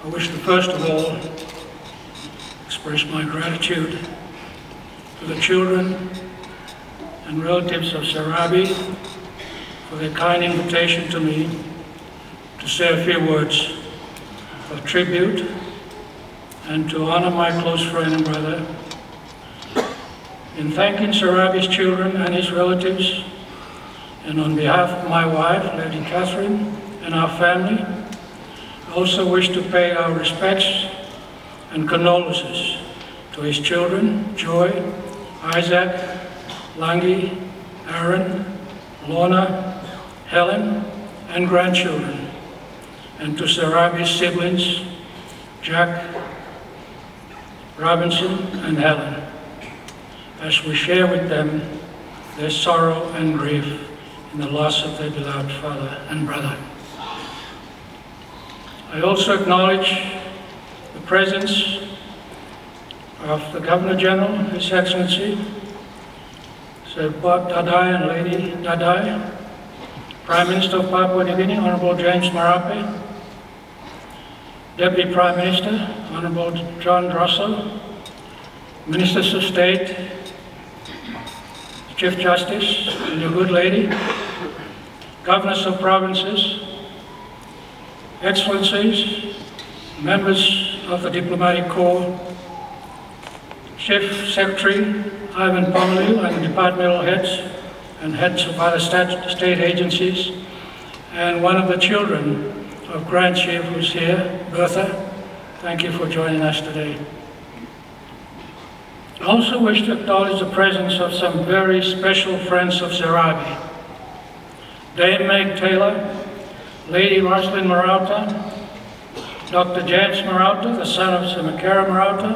I wish to first of all express my gratitude to the children and relatives of Sir Rabbie for their kind invitation to me to say a few words of tribute and to honor my close friend and brother. In thanking Sir Rabbie's children and his relatives, and on behalf of my wife, Lady Catherine, and our family, I also wish to pay our respects and condolences to his children, Joy, Isaac, Langi, Aaron, Lorna, Helen, and grandchildren, and to Sir Rabbie's siblings, Jack, Robinson, and Helen, as we share with them their sorrow and grief in the loss of their beloved father and brother. I also acknowledge the presence of the Governor-General, His Excellency, Sir Bob Dadai and Lady Dadai, Prime Minister of Papua New Guinea, Honorable James Marape, Deputy Prime Minister, Honorable John Drossel, Ministers of State, Chief Justice, and your good lady, Governors of Provinces, Excellencies, members of the Diplomatic Corps, Chief Secretary Ivan Pomelu and departmental heads and heads of other state agencies, and one of the children of Grand Chief who's here, Bertha. Thank you for joining us today. I also wish to acknowledge the presence of some very special friends of Sir Rabbie. Dame Meg Taylor, Lady Rosalind Morauta, Dr. James Morauta, the son of Sir Mekere Morauta,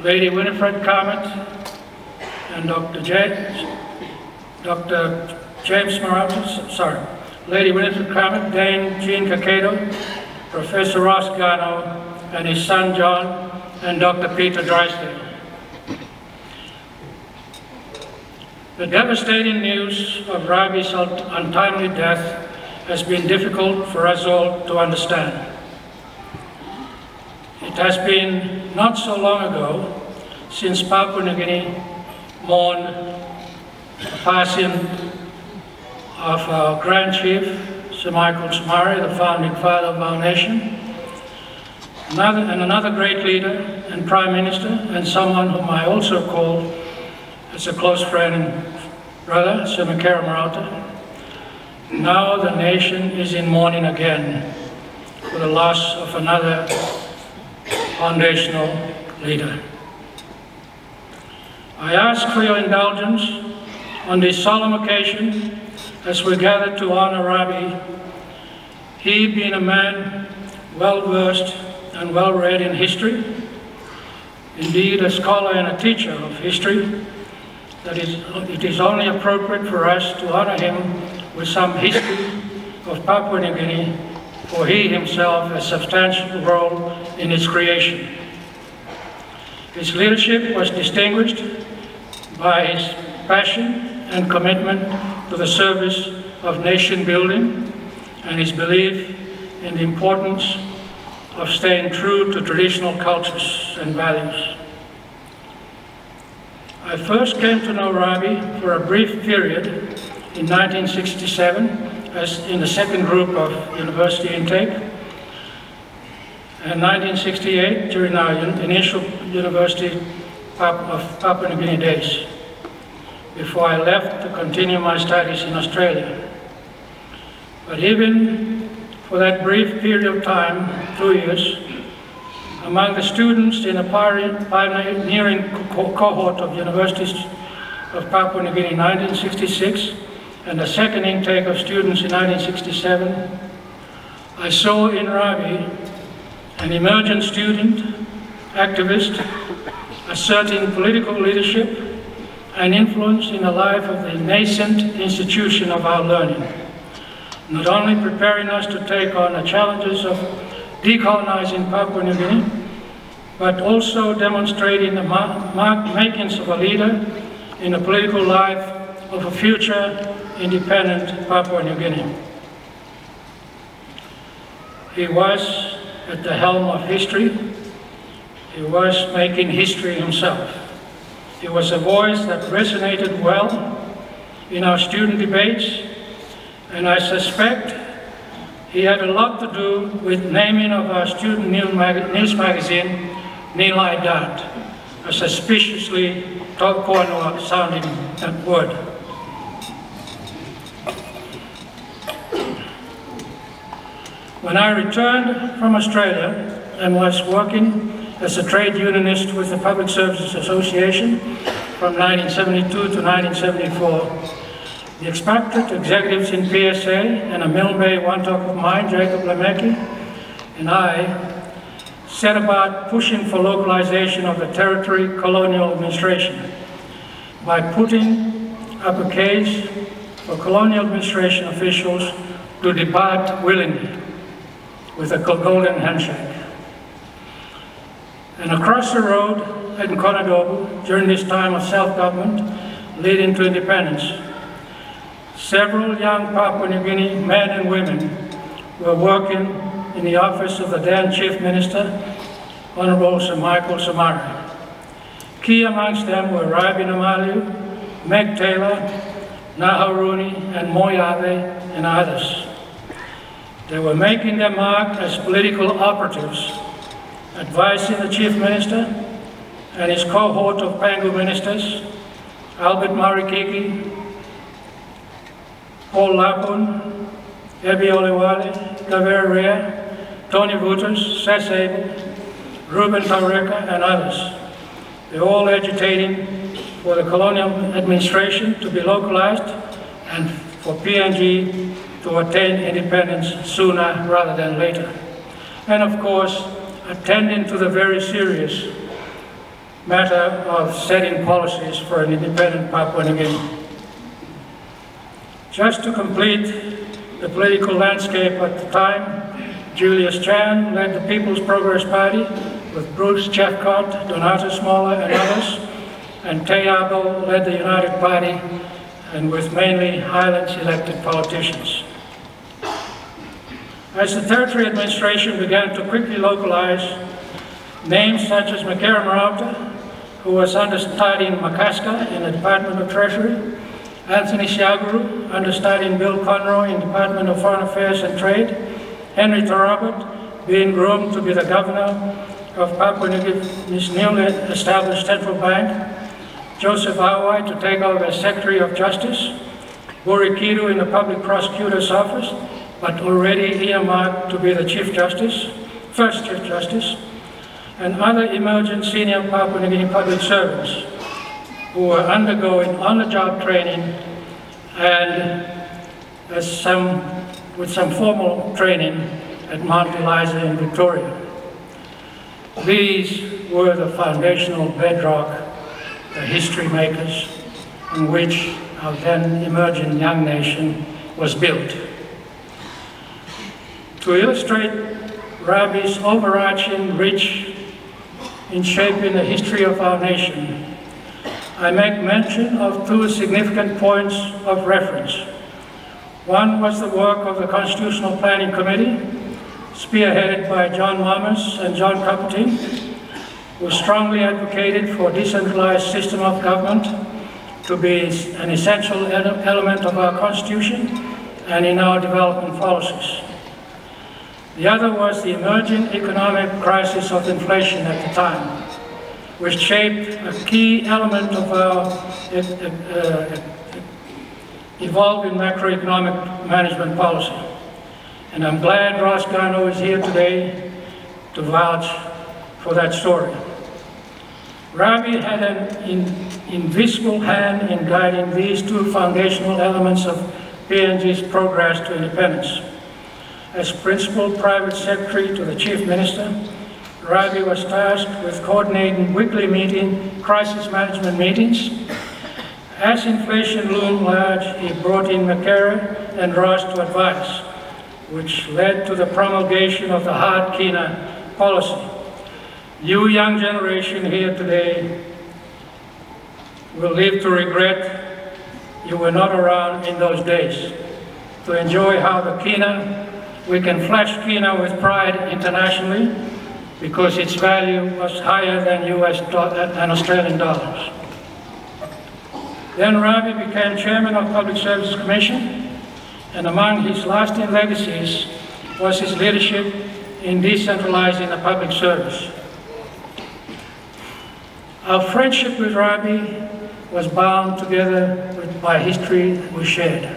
Lady Winifred Carmet, and Lady Winifred Carmet, Dame Jean Kakado, Professor Ross Garno, and his son John, and Dr. Peter Drysdale. The devastating news of Rabbie's untimely death has been difficult for us all to understand. It has been not so long ago since Papua New Guinea mourned the passing of our Grand Chief, Sir Michael Sumari, the founding father of our nation, another great leader and Prime Minister, and someone whom I also call as a close friend and brother, Sir Mekere Morauta. Now the nation is in mourning again for the loss of another foundational leader. I ask for your indulgence on this solemn occasion as we gather to honor Rabbie. He, being a man well-versed and well-read in history, indeed a scholar and a teacher of history, that it is only appropriate for us to honor him with some history of Papua New Guinea, for he himself has a substantial role in its creation. His leadership was distinguished by his passion and commitment to the service of nation building and his belief in the importance of staying true to traditional cultures and values. I first came to know Rabbie for a brief period in 1967 as in the second group of university intake, and 1968 during our initial University of Papua New Guinea days, before I left to continue my studies in Australia. But even for that brief period of time, 2 years, among the students in a pioneering cohort of universities of Papua New Guinea in 1966, and the second intake of students in 1967, I saw in Rabbie an emergent student, activist, asserting political leadership and influence in the life of the nascent institution of our learning, not only preparing us to take on the challenges of decolonizing Papua New Guinea, but also demonstrating the makings of a leader in the political life of a future independent Papua New Guinea. He was at the helm of history, he was making history himself. He was a voice that resonated well in our student debates, and I suspect he had a lot to do with naming of our student news magazine, Nilai Dat, a suspiciously Tauponoa sounding word. When I returned from Australia and was working as a trade unionist with the Public Services Association from 1972 to 1974, the expatriate executives in PSA and a Milne Bay one-top of mine, Jacob Lemeki, and I set about pushing for localization of the territory colonial administration by putting up a case for colonial administration officials to depart willingly with a golden handshake. And across the road in Konadobu, during this time of self-government leading to independence, several young Papua New Guinea men and women were working in the office of the then Chief Minister, Honorable Sir Michael Samari. Key amongst them were Rabbie Namaliu, Meg Taylor, Naharuni, and Moyave, and others. They were making their mark as political operatives, advising the Chief Minister and his cohort of Pangu ministers, Albert Marikiki, Paul Lapun, Ebi Olewale, Gaver Rea, Tony Vutus, Sess Abel, Ruben Taureka, and others. They're all agitating for the colonial administration to be localized and for PNG to attain independence sooner rather than later. And of course, attending to the very serious matter of setting policies for an independent Papua New Guinea. Just to complete the political landscape at the time, Julius Chan led the People's Progress Party with Bruce Jeffcott, Donato Smolla, and others, and Tayabo led the United Party, and with mainly Highlands elected politicians. As the territory administration began to quickly localize, names such as Mekere Morauta, who was understudying Makaska in the Department of Treasury, Anthony Siaguru, understudying Bill Conroy in the Department of Foreign Affairs and Trade, Henry Torobert, being groomed to be the governor of Papua New Guinea's newly established central bank, Joseph Awai to take over as Secretary of Justice, Buri Kidu in the Public Prosecutor's Office, but already earmarked to be the Chief Justice, first Chief Justice, and other emergent senior Papua New Guinea public servants who were undergoing on-the-job training and with some formal training at Mount Eliza in Victoria. These were the foundational bedrock, the history makers, on which our then emerging young nation was built. To illustrate Rabbie's overarching reach in shaping the history of our nation, I make mention of two significant points of reference. One was the work of the Constitutional Planning Committee, spearheaded by John Mamas and John Caputin, who strongly advocated for a decentralized system of government to be an essential element of our Constitution and in our development policies. The other was the emerging economic crisis of inflation at the time, which shaped a key element of our evolving macroeconomic management policy. And I'm glad Ross Garno is here today to vouch for that story. Rabbie had an invisible hand in guiding these two foundational elements of PNG's progress to independence. As Principal Private Secretary to the Chief Minister, Rabbie was tasked with coordinating weekly crisis management meetings. As inflation loomed large, he brought in Mekere and Ross to advise, which led to the promulgation of the hard Kina policy. You young generation here today will live to regret you were not around in those days to enjoy how the Kina we can flash Kina with pride internationally because its value was higher than and Australian dollars. Then Rabbie became chairman of Public Services Commission, and among his lasting legacies was his leadership in decentralizing the public service. Our friendship with Rabbie was bound together by history we shared.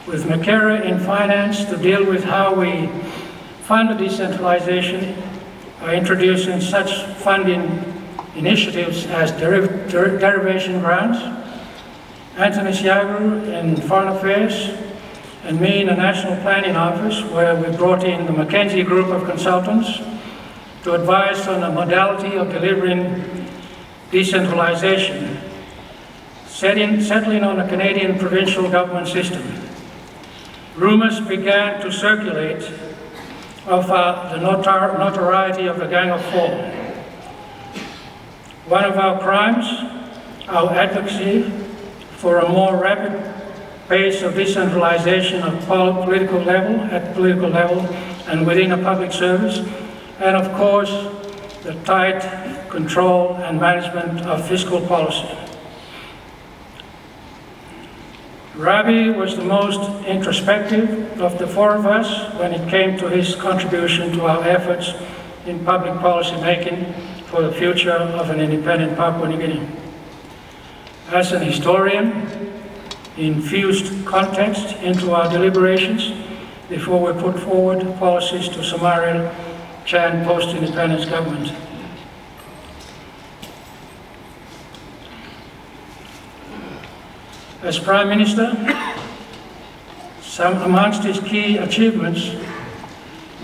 With Mekere in finance to deal with how we funded decentralization by introducing such funding initiatives as derivation grants, Anthony Siaguru in Foreign Affairs, and me in the National Planning Office, where we brought in the McKinsey group of consultants to advise on the modality of delivering decentralization, settling on a Canadian provincial government system. Rumors began to circulate of the notoriety of the Gang of Four. One of our crimes, our advocacy for a more rapid pace of decentralization of political level, and within a public service, and of course, the tight control and management of fiscal policy. Rabbie was the most introspective of the four of us when it came to his contribution to our efforts in public policy making for the future of an independent Papua New Guinea. As an historian, he infused context into our deliberations before we put forward policies to Samarial Chan post-independence government. As Prime Minister, amongst his key achievements,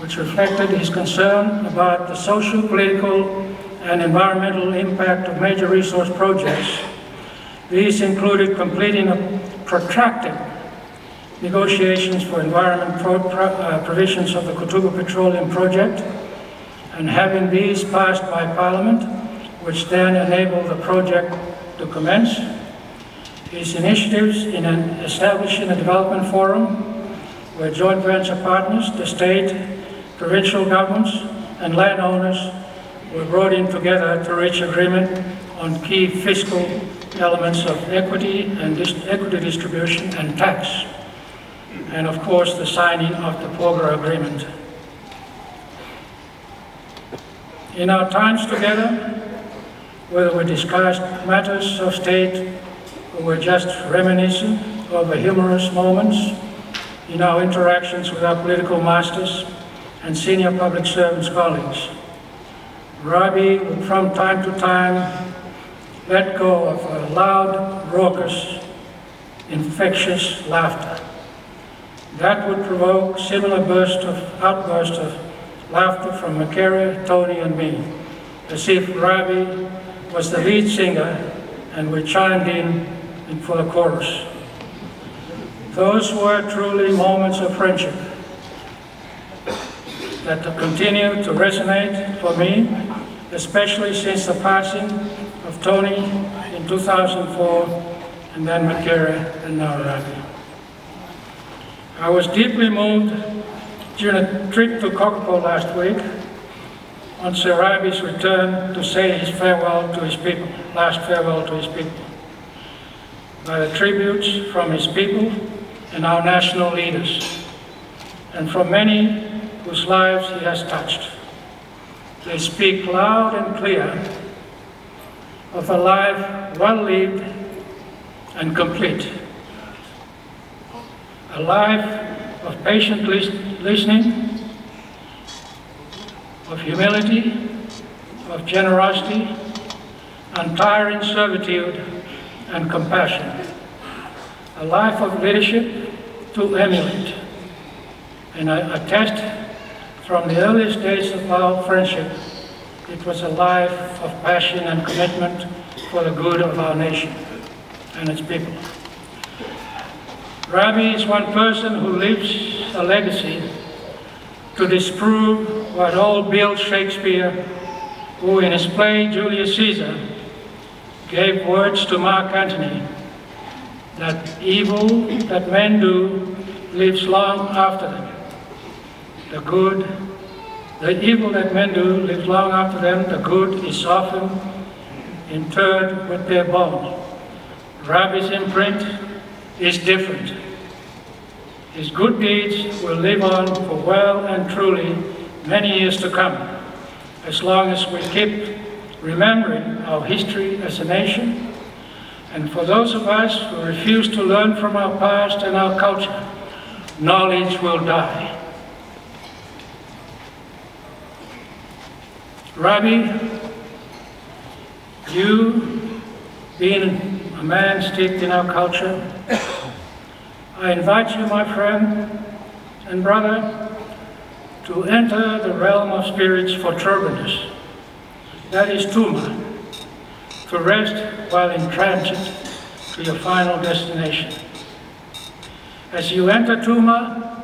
which reflected his concern about the social, political, and environmental impact of major resource projects, these included completing a protracted negotiations for environment provisions of the Kutubu Petroleum Project, and having these passed by Parliament, which then enabled the project to commence. His initiatives in establishing a development forum where joint venture partners, the state, provincial governments, and landowners were brought in together to reach agreement on key fiscal elements of equity and equity distribution and tax, and of course the signing of the Porgera Agreement. In our times together, whether we discussed matters of state or were just reminiscing over humorous moments in our interactions with our political masters and senior public servants colleagues, Rabbie would from time to time let go of a loud, raucous, infectious laughter. That would provoke similar outbursts of laughter from Mekere, Tony, and me, as if Rabbie was the lead singer and we chimed in for the chorus. Those were truly moments of friendship that continue to resonate for me, especially since the passing of Tony in 2004, and then Mekere, and now Rabbie. I was deeply moved during a trip to Kokopo last week on Sir Rabbie's return to say his farewell to his people, last farewell to his people, by the tributes from his people and our national leaders, and from many whose lives he has touched. They speak loud and clear of a life well lived and complete, a life of patient listening, of humility, of generosity, untiring servitude, and compassion, a life of leadership to emulate. And I attest from the earliest days of our friendship, it was a life of passion and commitment for the good of our nation and its people. Rabbie is one person who leaves a legacy to disprove what old Bill Shakespeare, who in his play Julius Caesar gave words to Mark Antony, that evil that men do lives long after them, the good, the evil that men do lives long after them. The good is often interred with their bones. Rabbie's imprint is different. His good deeds will live on for well and truly many years to come, as long as we keep remembering our history as a nation. And for those of us who refuse to learn from our past and our culture, knowledge will die. Rabbie, you being a man steeped in our culture, I invite you, my friend and brother, to enter the realm of spirits for Trobrianders, that is Tuma, to rest while in transit to your final destination. As you enter Tuma,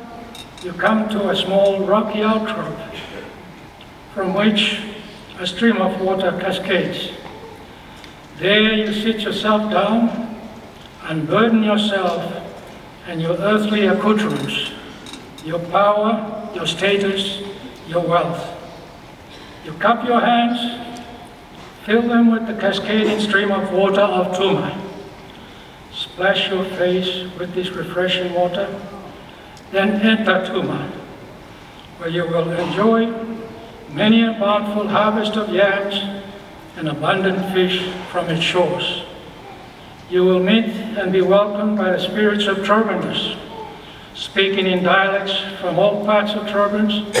you come to a small rocky outcrop from which a stream of water cascades. There you sit yourself down, unburden yourself and your earthly accoutrements, your power, your status, your wealth. You cup your hands, fill them with the cascading stream of water of Tuma. Splash your face with this refreshing water, then enter Tuma, where you will enjoy many a bountiful harvest of yams and abundant fish from its shores. You will meet and be welcomed by the spirits of Trobrianders, speaking in dialects from all parts of Trobriand,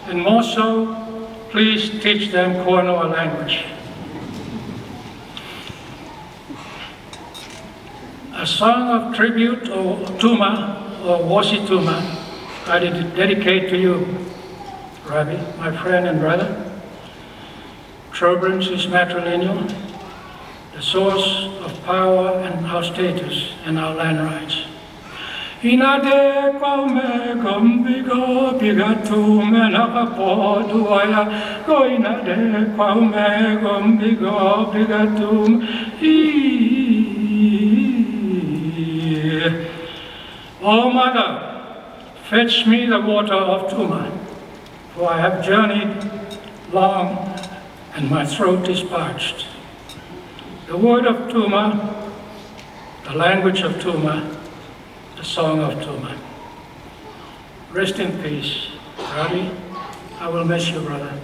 and more so, please teach them Koanoa language. A song of tribute, or Tuma, or Wasi Tuma, I dedicate to you, Rabbie, my friend and brother. Trobriand is matrilineal, the source of power and our status and our land rights. Inade kwaume gombigo bigatu menakapo duaya go inade kwaume gombigo bigatu Oh mother, fetch me the water of Tuma, for I have journeyed long and my throat is parched. The word of Tuma, the language of Tuma, the song of Tuma. Rest in peace, Rabbie. I will miss you, brother.